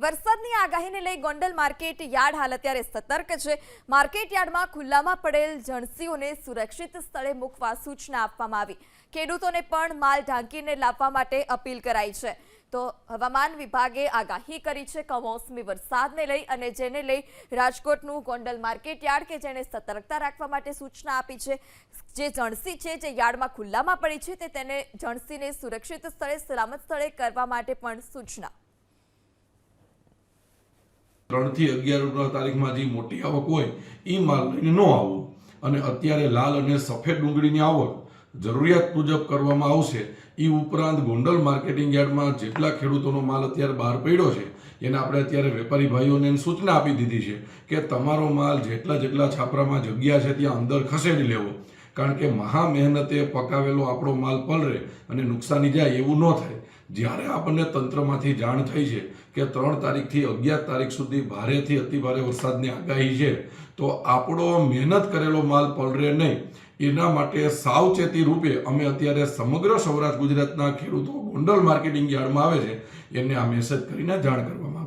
વરસાદની આગાહીને લઈ ગોંડલ માર્કેટ યાર્ડ હાલ અત્યારે સતર્ક છે। માર્કેટ યાર્ડમાં ખુલ્લામાં પડેલ જણસીઓને સુરક્ષિત સ્થળે મૂકવા સૂચના આપવામાં આવી। ખેડૂતોને પણ માલ ઢાંકીને લાવવા માટે અપીલ કરાઈ છે। તો હવામાન વિભાગે આગાહી કરી છે કમોસમી વરસાદને લઈ અને જેને લઈ રાજકોટનું ગોંડલ માર્કેટ યાર્ડ કે જેને સતર્કતા રાખવા માટે સૂચના આપી છે। જે જણસી છે જે યાર્ડમાં ખુલ્લામાં પડી છે તે તેને જણસીને સુરક્ષિત સ્થળે સલામત સ્થળે કરવા માટે પણ સૂચના। 3 થી 11 તારીખમાં જે મોટી આવક હોય એ માલ લઈને ન આવવો અને અત્યારે લાલ અને સફેદ ડુંગળીની આવક જરૂરિયાત મુજબ કરવામાં આવશે। એ ઉપરાંત ગોંડલ માર્કેટિંગ યાર્ડમાં જેટલા ખેડૂતોનો માલ અત્યારે બહાર પડ્યો છે એને આપણે અત્યારે વેપારી ભાઈઓને સૂચના આપી દીધી છે કે તમારો માલ જેટલા છાપરામાં જગ્યા છે ત્યાં અંદર ખસેડી લેવો, કારણ કે મહા મહેનતે પકાવેલો આપણો માલ પલળે અને નુકસાની જાય એવું ન થાય। જ્યારે આપણને તંત્રમાંથી જાણ થઈ છે કે 3 તારીખથી 11 તારીખ સુધી ભારેથી અતિભારે વરસાદની આગાહી છે, તો આપણો મહેનત કરેલો માલ પલળે નહીં એના માટે સાવચેતી રૂપે અમે અત્યારે સમગ્ર સૌરાષ્ટ્ર ગુજરાતના ખેડૂતો ગોંડલ માર્કેટિંગ યાર્ડમાં આવે છે એને આ મેસેજ કરીને જાણ કરવામાં આવે છે।